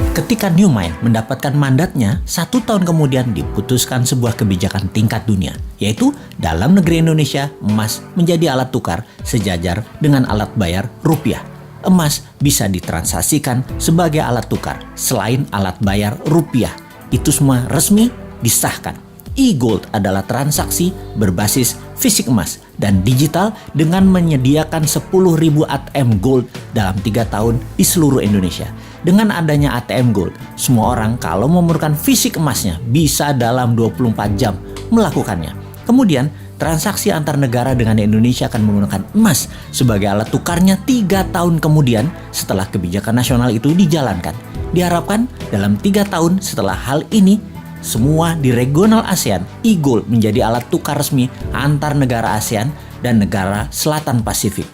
Ketika New Mind mendapatkan mandatnya, 1 tahun kemudian diputuskan sebuah kebijakan tingkat dunia, yaitu dalam negeri Indonesia, emas menjadi alat tukar sejajar dengan alat bayar rupiah. Emas bisa ditransaksikan sebagai alat tukar selain alat bayar rupiah. Itu semua resmi disahkan. E-Gold adalah transaksi berbasis fisik emas dan digital dengan menyediakan 10.000 ATM Gold dalam 3 tahun di seluruh Indonesia. Dengan adanya ATM Gold, semua orang kalau memerlukan fisik emasnya bisa dalam 24 jam melakukannya. Kemudian, transaksi antar negara dengan Indonesia akan menggunakan emas sebagai alat tukarnya 3 tahun kemudian setelah kebijakan nasional itu dijalankan. Diharapkan dalam 3 tahun setelah hal ini, semua di regional ASEAN, e-Gold menjadi alat tukar resmi antar negara ASEAN dan negara Selatan Pasifik.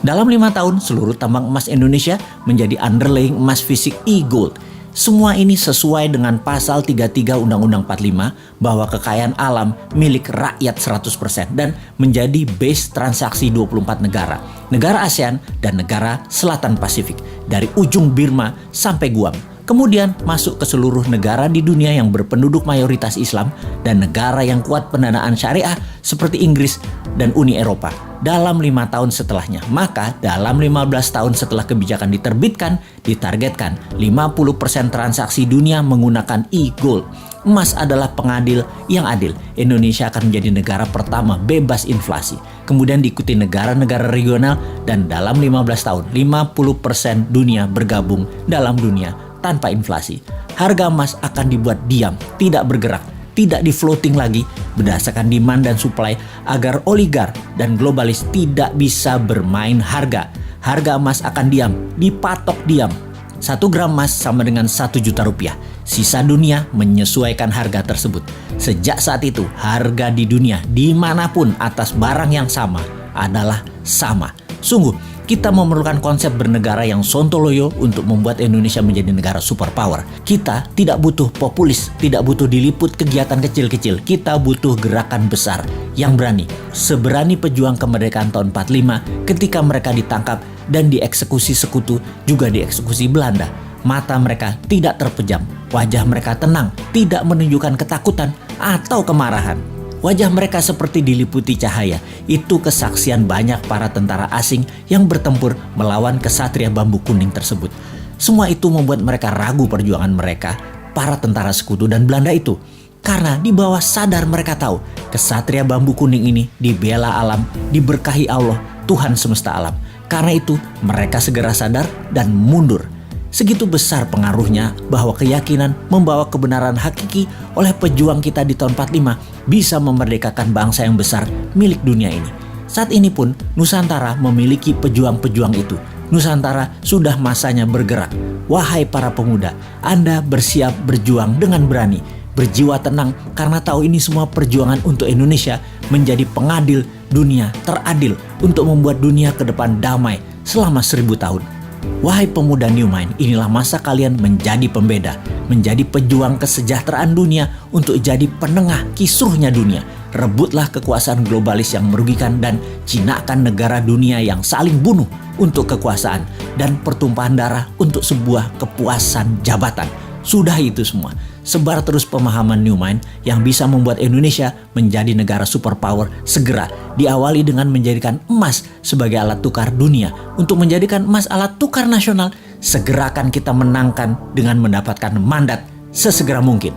Dalam 5 tahun, seluruh tambang emas Indonesia menjadi underlying emas fisik e-Gold. Semua ini sesuai dengan pasal 33 Undang-Undang 45 bahwa kekayaan alam milik rakyat 100% dan menjadi base transaksi 24 negara, negara ASEAN dan negara Selatan Pasifik, dari ujung Burma sampai Guam. Kemudian masuk ke seluruh negara di dunia yang berpenduduk mayoritas Islam dan negara yang kuat pendanaan syariah seperti Inggris dan Uni Eropa dalam 5 tahun setelahnya. Maka dalam 15 tahun setelah kebijakan diterbitkan, ditargetkan 50% transaksi dunia menggunakan e-Gold. Emas adalah pengadil yang adil. Indonesia akan menjadi negara pertama bebas inflasi. Kemudian diikuti negara-negara regional dan dalam 15 tahun 50% dunia bergabung dalam dunia tanpa inflasi. Harga emas akan dibuat diam, tidak bergerak, tidak di-floating lagi berdasarkan demand dan supply agar oligar dan globalis tidak bisa bermain harga. Harga emas akan diam, dipatok diam. 1 gram emas sama dengan 1 juta rupiah. Sisa dunia menyesuaikan harga tersebut. Sejak saat itu, harga di dunia dimanapun atas barang yang sama adalah sama. Sungguh, kita memerlukan konsep bernegara yang sontoloyo untuk membuat Indonesia menjadi negara superpower. Kita tidak butuh populis, tidak butuh diliput kegiatan kecil-kecil. Kita butuh gerakan besar yang berani. Seberani pejuang kemerdekaan tahun 45 ketika mereka ditangkap dan dieksekusi sekutu, juga dieksekusi Belanda. Mata mereka tidak terpejam, wajah mereka tenang, tidak menunjukkan ketakutan atau kemarahan. Wajah mereka seperti diliputi cahaya. Itu kesaksian banyak para tentara asing yang bertempur melawan kesatria bambu kuning tersebut. Semua itu membuat mereka ragu perjuangan mereka, para tentara sekutu dan Belanda itu. Karena di bawah sadar mereka tahu, kesatria bambu kuning ini dibela alam, diberkahi Allah, Tuhan semesta alam. Karena itu, mereka segera sadar dan mundur. Segitu besar pengaruhnya bahwa keyakinan membawa kebenaran hakiki oleh pejuang kita di tahun 45 bisa memerdekakan bangsa yang besar milik dunia ini. Saat ini pun Nusantara memiliki pejuang-pejuang itu. Nusantara sudah masanya bergerak. Wahai para pemuda, Anda bersiap berjuang dengan berani, berjiwa tenang karena tahu ini semua perjuangan untuk Indonesia menjadi pengadil dunia teradil untuk membuat dunia ke depan damai selama 1000 tahun. Wahai pemuda New Mind, inilah masa kalian menjadi pembeda, menjadi pejuang kesejahteraan dunia untuk jadi penengah kisruhnya dunia. Rebutlah kekuasaan globalis yang merugikan dan jinakan negara dunia yang saling bunuh untuk kekuasaan dan pertumpahan darah untuk sebuah kepuasan jabatan. Sudah itu semua. Sebar terus pemahaman New Mind yang bisa membuat Indonesia menjadi negara superpower segera. Diawali dengan menjadikan emas sebagai alat tukar dunia. Untuk menjadikan emas alat tukar nasional, segera akan kita menangkan dengan mendapatkan mandat sesegera mungkin.